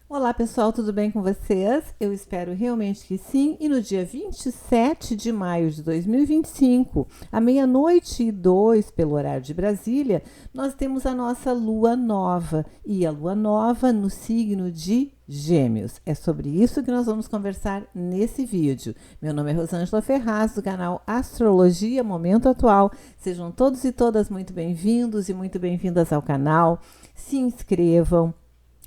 Olá pessoal, tudo bem com vocês? Eu espero realmente que sim. E no dia 27 de maio de 2025, à meia-noite e 2, pelo horário de Brasília, nós temos a nossa lua nova. E a lua nova no signo de Gêmeos. É sobre isso que nós vamos conversar nesse vídeo. Meu nome é Rosângela Ferraz, do canal Astrologia Momento Atual. Sejam todos e todas muito bem-vindos e muito bem-vindas ao canal. Se inscrevam.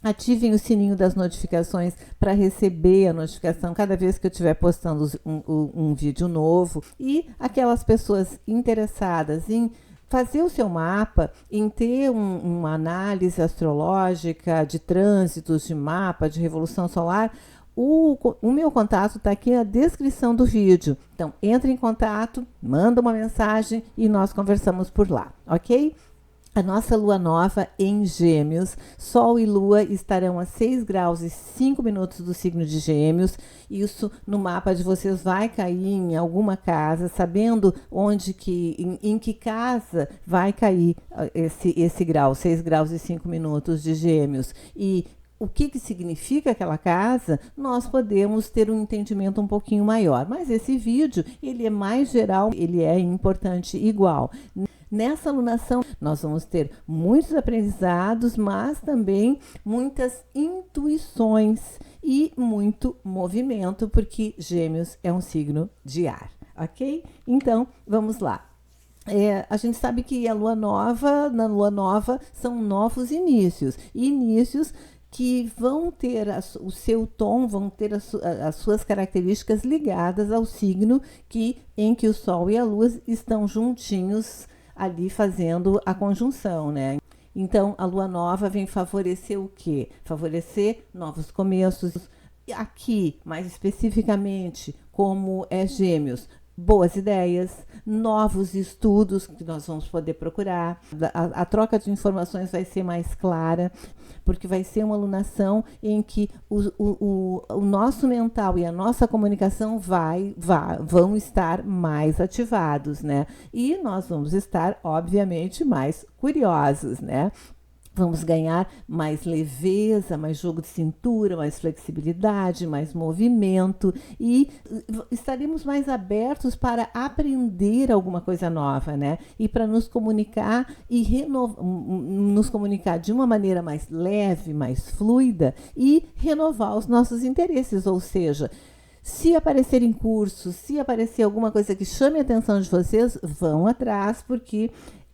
Ativem o sininho das notificações para receber a notificação cada vez que eu estiver postando um vídeo novo. E aquelas pessoas interessadas em fazer o seu mapa, em ter uma análise astrológica de trânsitos, de mapa, de revolução solar, o meu contato está aqui na descrição do vídeo. Então, entre em contato, manda uma mensagem e nós conversamos por lá, ok? A nossa lua nova em Gêmeos, Sol e Lua estarão a 6 graus e 5 minutos do signo de Gêmeos. Isso no mapa de vocês vai cair em alguma casa, sabendo onde em que casa vai cair esse grau, 6 graus e 5 minutos de Gêmeos. E o que significa aquela casa, nós podemos ter um entendimento um pouquinho maior. Mas esse vídeo, ele é mais geral, ele é importante igual. Nessa alunação, nós vamos ter muitos aprendizados, mas também muitas intuições e muito movimento, porque Gêmeos é um signo de ar, ok? Então, vamos lá. A gente sabe que na lua nova, são novos inícios que vão ter o seu tom, vão ter as suas características ligadas ao signo em que o Sol e a Lua estão juntinhos ali fazendo a conjunção, né? Então, a lua nova vem favorecer o quê? Favorecer novos começos. Aqui, mais especificamente, como é Gêmeos, boas ideias, novos estudos que nós vamos poder procurar. A troca de informações vai ser mais clara, porque vai ser uma alunação em que o nosso mental e a nossa comunicação vão estar mais ativados, né? E nós vamos estar, obviamente, mais curiosos, né? Vamos ganhar mais leveza, mais jogo de cintura, mais flexibilidade, mais movimento e estaremos mais abertos para aprender alguma coisa nova, né? E para nos comunicar nos comunicar de uma maneira mais leve, mais fluida e renovar os nossos interesses, ou seja, se aparecerem cursos, se aparecer alguma coisa que chame a atenção de vocês, vão atrás, porque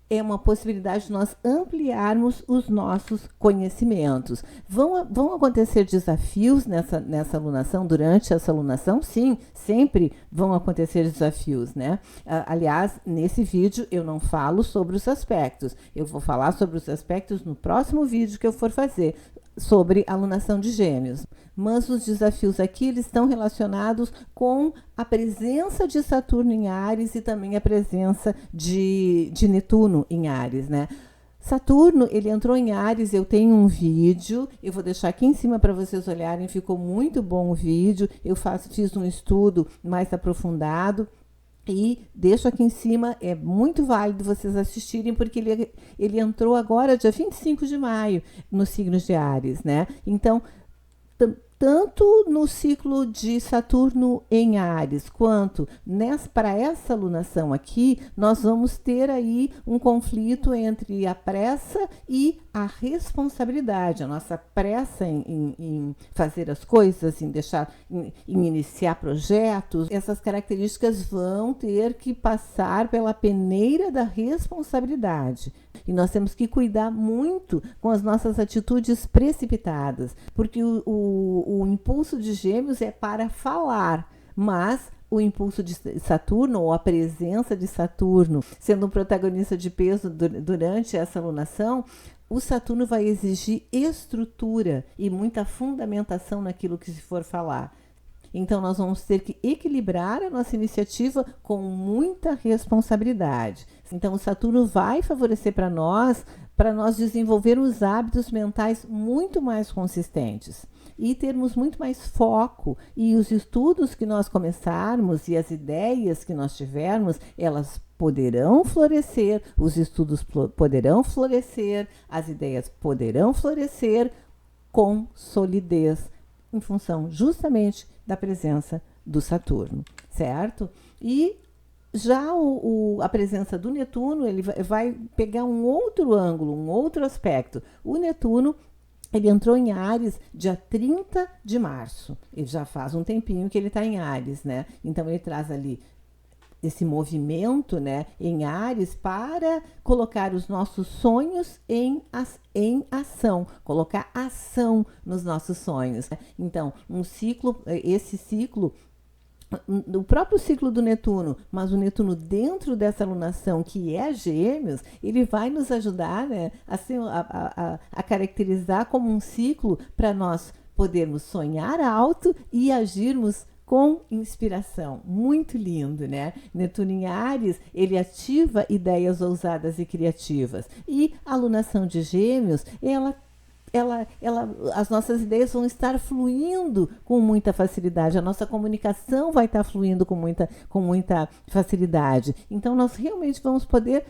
é uma possibilidade de nós ampliarmos os nossos conhecimentos. Vão acontecer desafios nessa alunação, durante essa alunação? Sim, sempre vão acontecer desafios, né? Aliás, nesse vídeo eu não falo sobre os aspectos. Eu vou falar sobre os aspectos no próximo vídeo que eu for fazer sobre a alunação de Gêmeos. Mas os desafios aqui eles estão relacionados com a presença de Saturno em Áries e também a presença de Netuno em Áries, né? Saturno, ele entrou em Áries, eu tenho um vídeo, eu vou deixar aqui em cima para vocês olharem, ficou muito bom o vídeo, fiz um estudo mais aprofundado. E deixo aqui em cima, é muito válido vocês assistirem, porque ele entrou agora, dia 25 de maio, no signo de Áries, né? Então, tanto no ciclo de Saturno em Áries, quanto para essa alunação aqui, nós vamos ter aí um conflito entre a pressa e a responsabilidade. A nossa pressa em fazer as coisas, em iniciar projetos, essas características vão ter que passar pela peneira da responsabilidade. E nós temos que cuidar muito com as nossas atitudes precipitadas, porque o impulso de Gêmeos é para falar, mas o impulso de Saturno, ou a presença de Saturno, sendo um protagonista de peso durante essa alunação, o Saturno vai exigir estrutura e muita fundamentação naquilo que se for falar. Então, nós vamos ter que equilibrar a nossa iniciativa com muita responsabilidade. Então, o Saturno vai favorecer para nós desenvolvermos hábitos mentais muito mais consistentes e termos muito mais foco. E os estudos que nós começarmos e as ideias que nós tivermos, elas poderão florescer, os estudos poderão florescer, as ideias poderão florescer com solidez, em função justamente da presença do Saturno, certo? E já a presença do Netuno, ele vai pegar um outro ângulo, um outro aspecto. O Netuno, ele entrou em Áries dia 30 de março. Ele já faz um tempinho que ele está em Áries, né? Então ele traz ali esse movimento, né, em Áries para colocar os nossos sonhos em ação, colocar ação nos nossos sonhos. Então, esse ciclo, o próprio ciclo do Netuno, mas o Netuno dentro dessa alunação que é Gêmeos, ele vai nos ajudar, né, a caracterizar como um ciclo para nós podermos sonhar alto e agirmos com inspiração. Muito lindo, né? Netuno em Áries, ele ativa ideias ousadas e criativas. E a alunação de Gêmeos, as nossas ideias vão estar fluindo com muita facilidade, a nossa comunicação vai estar fluindo com muita facilidade. Então, nós realmente vamos poder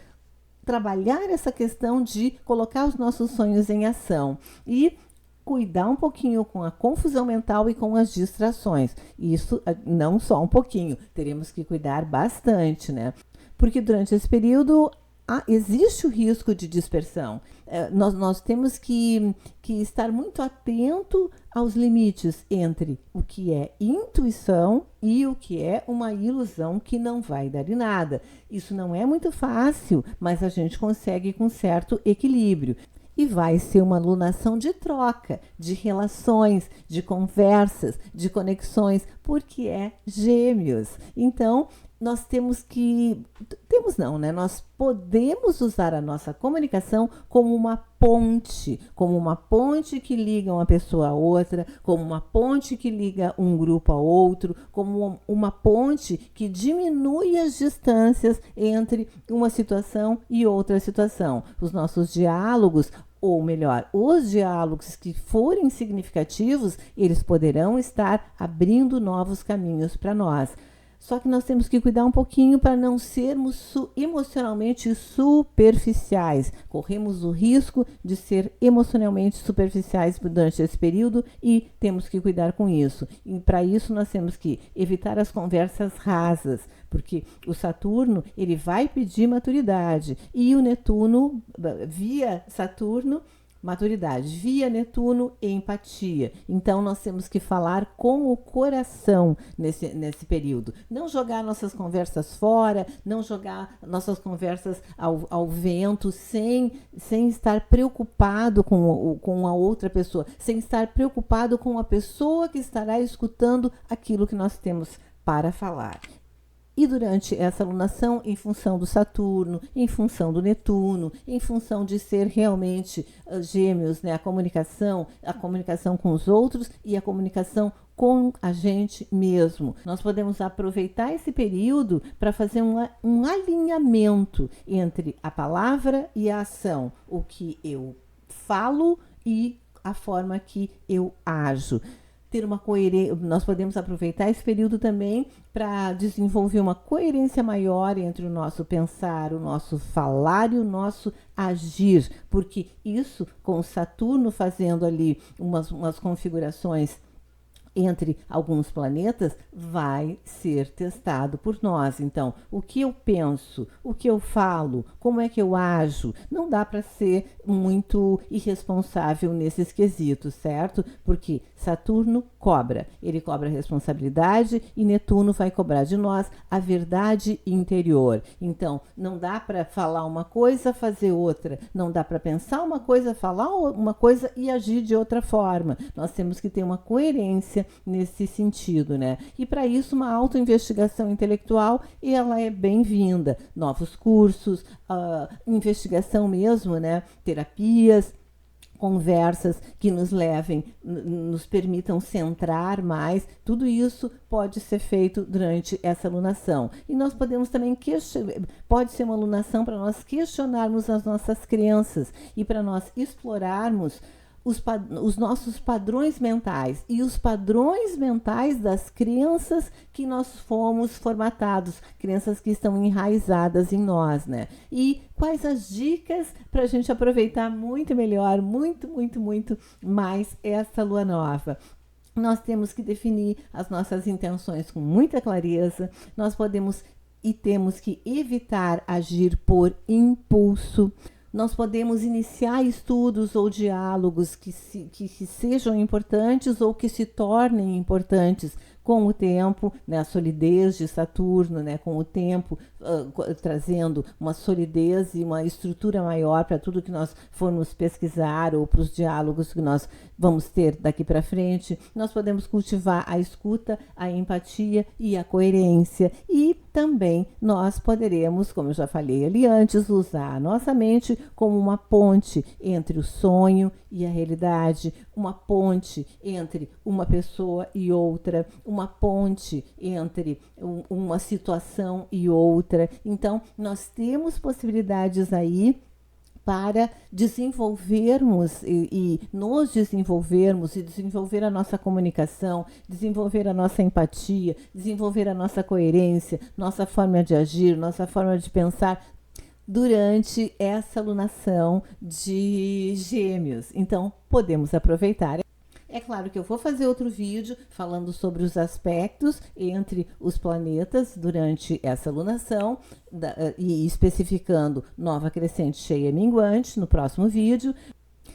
trabalhar essa questão de colocar os nossos sonhos em ação e cuidar um pouquinho com a confusão mental e com as distrações. Isso não só um pouquinho, teremos que cuidar bastante, né? Porque durante esse período existe o risco de dispersão. Nós temos que estar muito atento aos limites entre o que é intuição e o que é uma ilusão que não vai dar em nada. Isso não é muito fácil, mas a gente consegue com certo equilíbrio. E vai ser uma alunação de troca, de relações, de conversas, de conexões, porque é Gêmeos. Então, nós nós podemos usar a nossa comunicação como uma ponte que liga uma pessoa a outra, como uma ponte que liga um grupo a outro, como uma ponte que diminui as distâncias entre uma situação e outra situação. Os nossos diálogos, ou melhor, os diálogos que forem significativos, eles poderão estar abrindo novos caminhos para nós. Só que nós temos que cuidar um pouquinho para não sermos emocionalmente superficiais. Corremos o risco de ser emocionalmente superficiais durante esse período e temos que cuidar com isso. E para isso nós temos que evitar as conversas rasas, porque o Saturno, ele vai pedir maturidade e o Netuno, via Saturno, maturidade, via Netuno, empatia. Então, nós temos que falar com o coração nesse período. Não jogar nossas conversas fora, não jogar nossas conversas ao vento, sem estar preocupado com a outra pessoa, sem estar preocupado com a pessoa que estará escutando aquilo que nós temos para falar. E durante essa alunação, em função do Saturno, em função do Netuno, em função de ser realmente Gêmeos, né, a comunicação com os outros e a comunicação com a gente mesmo. Nós podemos aproveitar esse período para fazer um alinhamento entre a palavra e a ação, o que eu falo e a forma que eu ajo. Ter uma coerência, nós podemos aproveitar esse período também para desenvolver uma coerência maior entre o nosso pensar, o nosso falar e o nosso agir, porque isso, com o Saturno fazendo ali umas configurações entre alguns planetas, vai ser testado por nós. Então, o que eu penso, o que eu falo, como é que eu ajo, não dá para ser muito irresponsável nesses quesitos, certo? Porque Saturno cobra, ele cobra a responsabilidade e Netuno vai cobrar de nós a verdade interior. Então, não dá para falar uma coisa, fazer outra, não dá para pensar uma coisa, falar uma coisa e agir de outra forma. Nós temos que ter uma coerência nesse sentido, né? E para isso uma autoinvestigação intelectual, ela é bem-vinda. Novos cursos, investigação mesmo, né? Terapias, conversas que nos levem, nos permitam centrar mais, tudo isso pode ser feito durante essa alunação. E nós podemos também pode ser uma alunação para nós questionarmos as nossas crenças e para nós explorarmos os nossos padrões mentais e os padrões mentais das crenças que nós fomos formatados, crenças que estão enraizadas em nós, né? E quais as dicas para a gente aproveitar muito melhor, muito mais essa lua nova? Nós temos que definir as nossas intenções com muita clareza, nós podemos e temos que evitar agir por impulso. Nós podemos iniciar estudos ou diálogos que sejam importantes ou que se tornem importantes com o tempo, né, a solidez de Saturno, né, com o tempo trazendo uma solidez e uma estrutura maior para tudo que nós formos pesquisar ou para os diálogos que nós vamos ter daqui para frente. Nós podemos cultivar a escuta, a empatia e a coerência. E também nós poderemos, como eu já falei ali antes, usar a nossa mente como uma ponte entre o sonho e a realidade, uma ponte entre uma pessoa e outra, uma ponte entre uma situação e outra. Então, nós temos possibilidades aí para desenvolvermos e nos desenvolvermos e desenvolver a nossa comunicação, desenvolver a nossa empatia, desenvolver a nossa coerência, nossa forma de agir, nossa forma de pensar durante essa lunação de Gêmeos. Então, podemos aproveitar. É claro que eu vou fazer outro vídeo falando sobre os aspectos entre os planetas durante essa lunação e especificando nova crescente, cheia, minguante no próximo vídeo.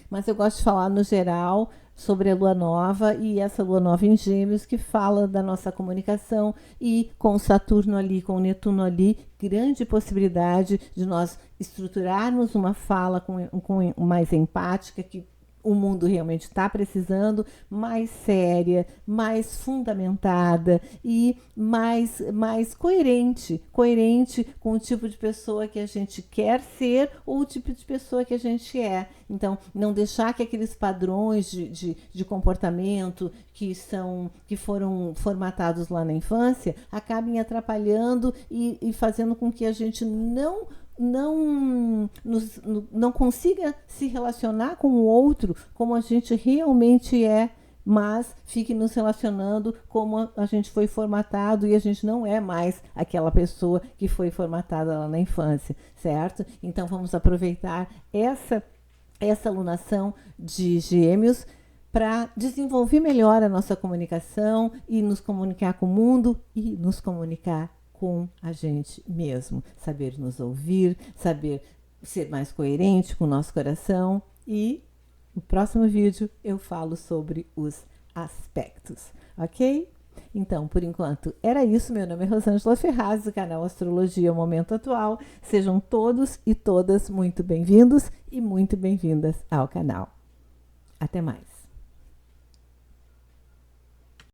Mas eu gosto de falar no geral sobre a lua nova e essa lua nova em Gêmeos que fala da nossa comunicação e com o Saturno ali, com o Netuno ali, grande possibilidade de nós estruturarmos uma fala com mais empática, que o mundo realmente está precisando, mais séria, mais fundamentada e mais coerente com o tipo de pessoa que a gente quer ser ou o tipo de pessoa que a gente é. Então, não deixar que aqueles padrões de comportamento que foram formatados lá na infância acabem atrapalhando e fazendo com que a gente não consiga se relacionar com o outro como a gente realmente é, mas fique nos relacionando como a gente foi formatado e a gente não é mais aquela pessoa que foi formatada lá na infância, certo? Então vamos aproveitar essa lunação de Gêmeos para desenvolver melhor a nossa comunicação e nos comunicar com o mundo e nos comunicar com a gente mesmo, saber nos ouvir, saber ser mais coerente com o nosso coração. E no próximo vídeo eu falo sobre os aspectos, ok? Então, por enquanto, era isso. Meu nome é Rosângela Ferraz, do canal Astrologia Momento Atual. Sejam todos e todas muito bem-vindos e muito bem-vindas ao canal. Até mais.